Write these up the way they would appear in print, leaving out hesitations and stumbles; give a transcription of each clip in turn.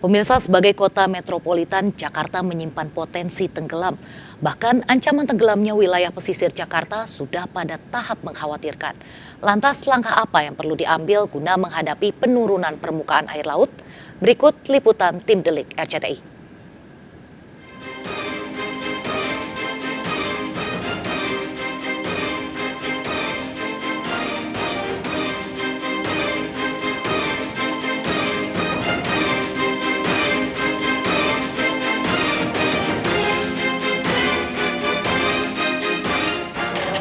Pemirsa, sebagai kota metropolitan, Jakarta menyimpan potensi tenggelam. Bahkan ancaman tenggelamnya wilayah pesisir Jakarta sudah pada tahap mengkhawatirkan. Lantas langkah apa yang perlu diambil guna menghadapi penurunan permukaan air laut? Berikut liputan Tim Delik RCTI.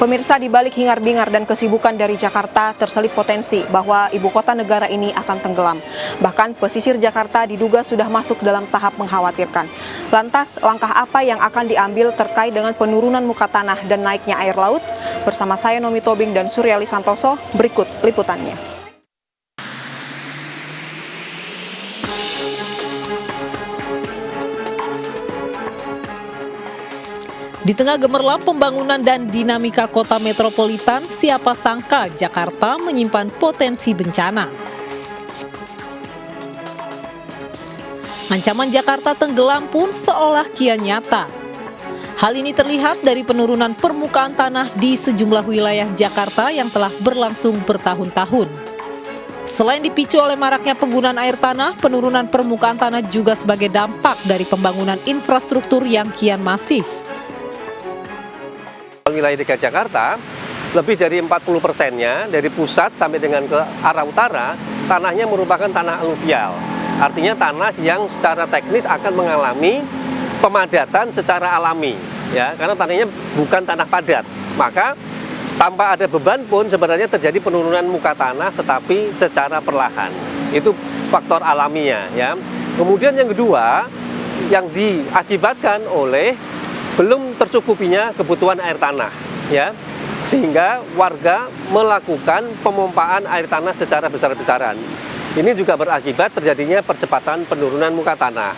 Pemirsa, di balik hingar-bingar dan kesibukan dari Jakarta, terselip potensi bahwa ibu kota negara ini akan tenggelam. Bahkan pesisir Jakarta diduga sudah masuk dalam tahap mengkhawatirkan. Lantas, langkah apa yang akan diambil terkait dengan penurunan muka tanah dan naiknya air laut? Bersama saya Nomi Tobing dan Suryali Santoso, berikut liputannya. Di tengah gemerlap pembangunan dan dinamika kota metropolitan, siapa sangka Jakarta menyimpan potensi bencana. Ancaman Jakarta tenggelam pun seolah kian nyata. Hal ini terlihat dari penurunan permukaan tanah di sejumlah wilayah Jakarta yang telah berlangsung bertahun-tahun. Selain dipicu oleh maraknya penggunaan air tanah, penurunan permukaan tanah juga sebagai dampak dari pembangunan infrastruktur yang kian masif. Wilayah DKI Jakarta, lebih dari 40%-nya dari pusat sampai dengan ke arah utara, tanahnya merupakan tanah aluvial. Artinya tanah yang secara teknis akan mengalami pemadatan secara alami, ya, karena tanahnya bukan tanah padat. Maka tanpa ada beban pun sebenarnya terjadi penurunan muka tanah, tetapi secara perlahan. Itu faktor alaminya, ya. Kemudian yang kedua, yang diakibatkan oleh belum tercukupinya kebutuhan air tanah, ya, sehingga warga melakukan pemompaan air tanah secara besar-besaran. Ini juga berakibat terjadinya percepatan penurunan muka tanah.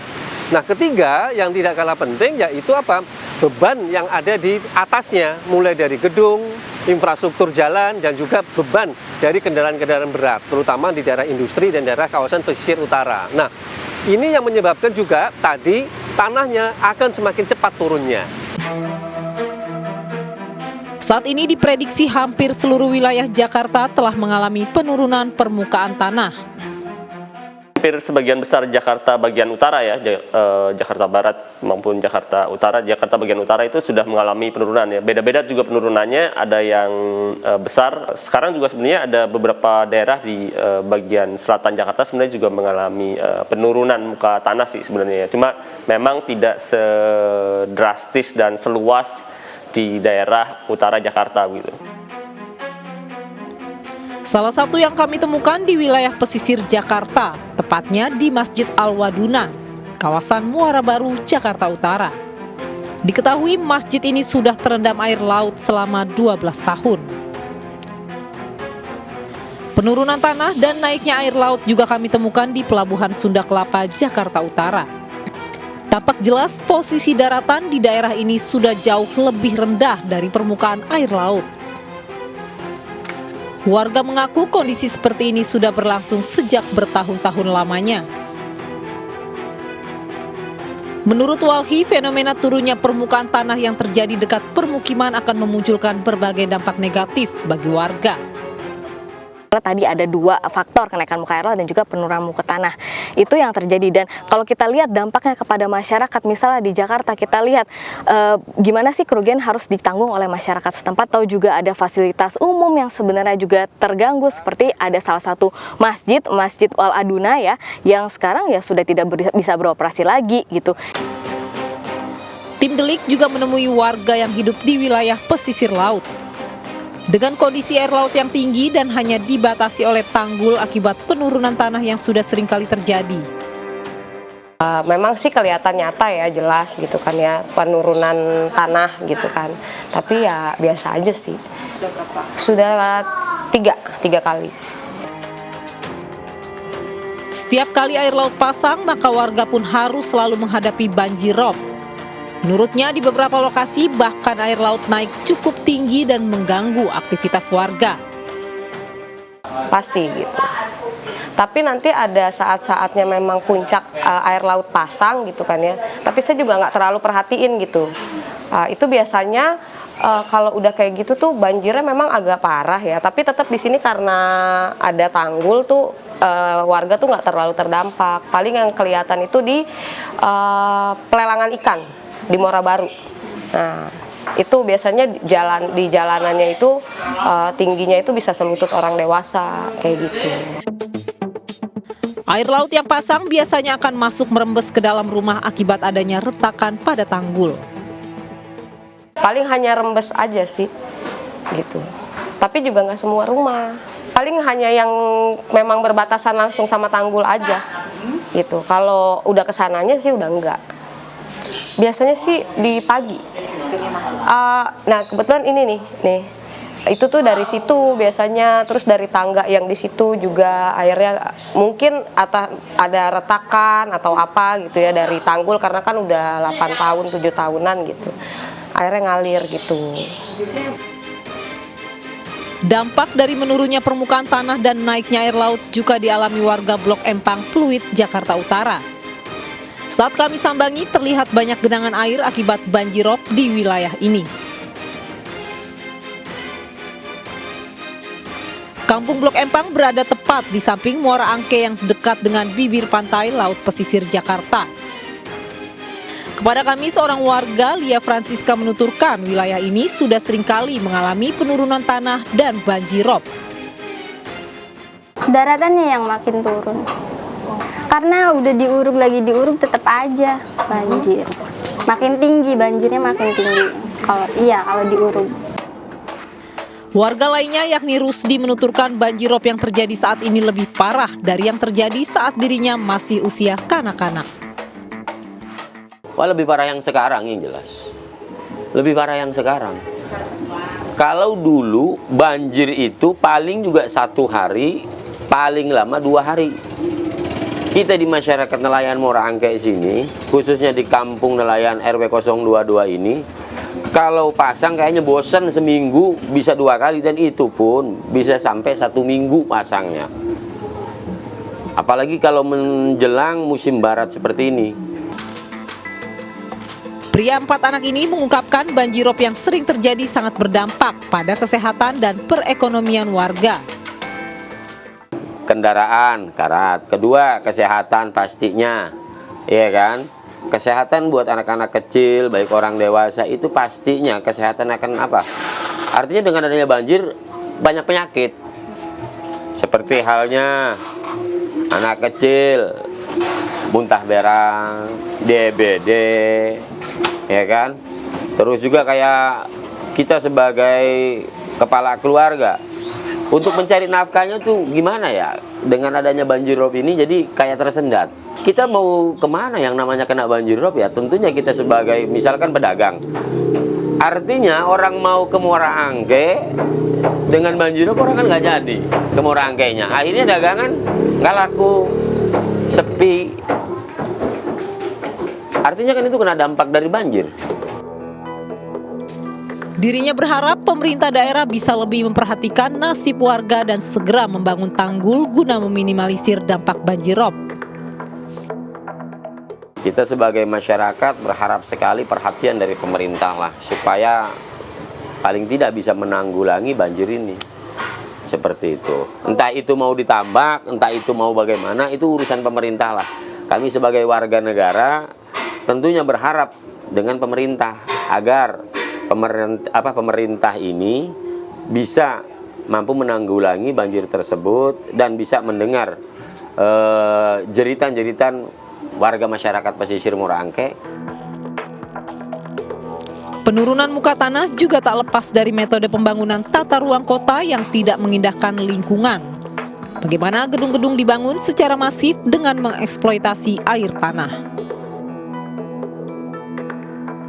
Nah, ketiga yang tidak kalah penting yaitu apa? Beban yang ada di atasnya, mulai dari gedung, infrastruktur jalan, dan juga beban dari kendaraan-kendaraan berat, terutama di daerah industri dan daerah kawasan pesisir utara. Nah, ini yang menyebabkan juga tadi tanahnya akan semakin cepat turunnya. Saat ini diprediksi hampir seluruh wilayah Jakarta telah mengalami penurunan permukaan tanah. Hampir sebagian besar Jakarta bagian utara ya, Jakarta Barat maupun Jakarta Utara, Jakarta bagian utara itu sudah mengalami penurunan ya. Beda-beda juga penurunannya, ada yang besar. Sekarang juga sebenarnya ada beberapa daerah di bagian selatan Jakarta sebenarnya juga mengalami penurunan muka tanah sih sebenarnya. Cuma memang tidak sedrastis dan seluas di daerah utara Jakarta gitu. Salah satu yang kami temukan di wilayah pesisir Jakarta, tepatnya di Masjid Al-Waduna, kawasan Muara Baru, Jakarta Utara. Diketahui masjid ini sudah terendam air laut selama 12 tahun. Penurunan tanah dan naiknya air laut juga kami temukan di Pelabuhan Sunda Kelapa, Jakarta Utara. Tampak jelas posisi daratan di daerah ini sudah jauh lebih rendah dari permukaan air laut. Warga mengaku kondisi seperti ini sudah berlangsung sejak bertahun-tahun lamanya. Menurut Walhi, fenomena turunnya permukaan tanah yang terjadi dekat permukiman akan memunculkan berbagai dampak negatif bagi warga. Tadi ada dua faktor, kenaikan muka air laut dan juga penurunan muka tanah. Itu yang terjadi, dan kalau kita lihat dampaknya kepada masyarakat, misalnya di Jakarta kita lihat gimana sih kerugian harus ditanggung oleh masyarakat setempat. Tahu juga ada fasilitas umum yang sebenarnya juga terganggu, seperti ada salah satu Masjid Al-Aduna ya, yang sekarang ya sudah tidak bisa beroperasi lagi gitu. Tim Delik juga menemui warga yang hidup di wilayah pesisir laut. Dengan kondisi air laut yang tinggi dan hanya dibatasi oleh tanggul akibat penurunan tanah yang sudah sering kali terjadi. Memang sih kelihatan nyata ya, jelas gitu kan ya, penurunan tanah gitu kan. Tapi ya biasa aja sih. Sudah tiga kali. Setiap kali air laut pasang, maka warga pun harus selalu menghadapi banjir rob. Menurutnya di beberapa lokasi bahkan air laut naik cukup tinggi dan mengganggu aktivitas warga. Pasti gitu. Tapi nanti ada saat-saatnya memang puncak air laut pasang gitu kan ya. Tapi saya juga nggak terlalu perhatiin gitu. Itu biasanya kalau udah kayak gitu tuh banjirnya memang agak parah ya. Tapi tetap di sini karena ada tanggul tuh warga tuh nggak terlalu terdampak. Paling yang kelihatan itu di pelelangan ikan di Muara Baru. Nah, itu biasanya di jalanannya itu tingginya itu bisa selutut orang dewasa kayak gitu. Air laut yang pasang biasanya akan masuk merembes ke dalam rumah akibat adanya retakan pada tanggul. Paling hanya rembes aja sih, gitu. Tapi juga nggak semua rumah. Paling hanya yang memang berbatasan langsung sama tanggul aja, gitu. Kalau udah kesananya sih udah enggak. Biasanya sih di pagi. Nah kebetulan ini nih. Itu tuh dari situ biasanya, terus dari tangga yang di situ juga airnya mungkin ada retakan atau apa gitu ya dari tanggul karena kan udah 8 tahun 7 tahunan gitu. Airnya ngalir gitu. Dampak dari menurunnya permukaan tanah dan naiknya air laut juga dialami warga Blok Empang, Pluit, Jakarta Utara. Saat kami sambangi terlihat banyak genangan air akibat banjirop di wilayah ini. Kampung Blok Empang berada tepat di samping Muara Angke yang dekat dengan bibir pantai Laut Pesisir Jakarta. Kepada kami, seorang warga, Lia Francisca, menuturkan wilayah ini sudah seringkali mengalami penurunan tanah dan banjirop. Daratannya yang makin turun. Karena udah diuruk tetap aja banjir. Makin tinggi banjirnya makin tinggi. Kalau diuruk. Warga lainnya yakni Rusdi menuturkan banjirop yang terjadi saat ini lebih parah dari yang terjadi saat dirinya masih usia kanak-kanak. Wah, lebih parah yang sekarang yang jelas. Lebih parah yang sekarang. Kalau dulu banjir itu paling juga 1 hari, paling lama 2 hari. Kita di masyarakat nelayan Muara Angke sini, khususnya di kampung nelayan RW 022 ini, kalau pasang kayaknya bosan seminggu bisa 2 kali dan itu pun bisa sampai 1 minggu pasangnya. Apalagi kalau menjelang musim barat seperti ini. Pria 4 anak ini mengungkapkan banjirop yang sering terjadi sangat berdampak pada kesehatan dan perekonomian warga. Kendaraan, karat. Kedua, kesehatan pastinya. Iya kan? Kesehatan buat anak-anak kecil, baik orang dewasa, itu pastinya kesehatan akan apa? Artinya dengan adanya banjir, banyak penyakit. Seperti halnya anak kecil, muntah berang, DBD, ya kan? Terus juga kayak kita sebagai kepala keluarga, untuk mencari nafkahnya tuh gimana ya? Dengan adanya banjirop ini jadi kayak tersendat. Kita mau kemana yang namanya kena banjirop ya? Tentunya kita sebagai misalkan pedagang. Artinya orang mau ke Muara Angke dengan banjirop orang kan nggak jadi ke Muara Angkenya. Akhirnya dagangan nggak laku, sepi. Artinya kan itu kena dampak dari banjir. Dirinya berharap pemerintah daerah bisa lebih memperhatikan nasib warga dan segera membangun tanggul guna meminimalisir dampak banjirop. Kita sebagai masyarakat berharap sekali perhatian dari pemerintah lah, supaya paling tidak bisa menanggulangi banjir ini. Seperti itu. Entah itu mau ditambak, entah itu mau bagaimana, itu urusan pemerintah lah. Kami sebagai warga negara tentunya berharap dengan pemerintah agar pemerintah ini bisa mampu menanggulangi banjir tersebut dan bisa mendengar jeritan-jeritan warga masyarakat pesisir Muara Angke. Penurunan muka tanah juga tak lepas dari metode pembangunan tata ruang kota yang tidak mengindahkan lingkungan. Bagaimana gedung-gedung dibangun secara masif dengan mengeksploitasi air tanah.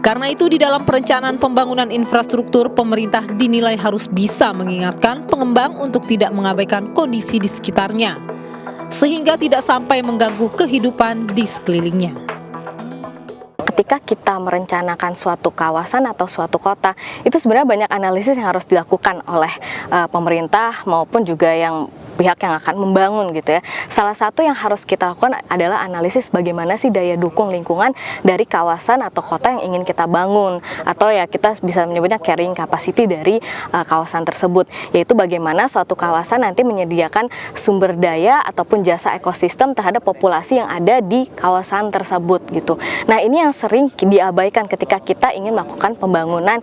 Karena itu di dalam perencanaan pembangunan infrastruktur, pemerintah dinilai harus bisa mengingatkan pengembang untuk tidak mengabaikan kondisi di sekitarnya, sehingga tidak sampai mengganggu kehidupan di sekelilingnya. Ketika kita merencanakan suatu kawasan atau suatu kota, itu sebenarnya banyak analisis yang harus dilakukan oleh pemerintah maupun juga yang pihak yang akan membangun gitu ya. Salah satu yang harus kita lakukan adalah analisis bagaimana sih daya dukung lingkungan dari kawasan atau kota yang ingin kita bangun, atau ya kita bisa menyebutnya carrying capacity dari kawasan tersebut, yaitu bagaimana suatu kawasan nanti menyediakan sumber daya ataupun jasa ekosistem terhadap populasi yang ada di kawasan tersebut gitu. Nah, ini yang sering diabaikan ketika kita ingin melakukan pembangunan,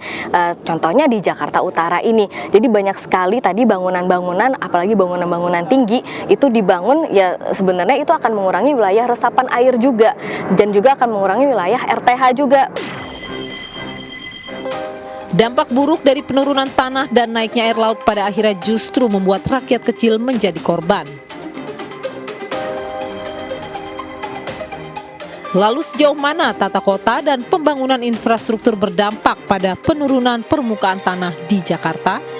contohnya di Jakarta Utara ini. Jadi banyak sekali tadi bangunan-bangunan, apalagi bangunan-bangunan tinggi itu dibangun ya sebenarnya itu akan mengurangi wilayah resapan air juga, dan juga akan mengurangi wilayah RTH juga. Dampak buruk dari penurunan tanah dan naiknya air laut pada akhirnya justru membuat rakyat kecil menjadi korban. Lalu sejauh mana tata kota dan pembangunan infrastruktur berdampak pada penurunan permukaan tanah di Jakarta?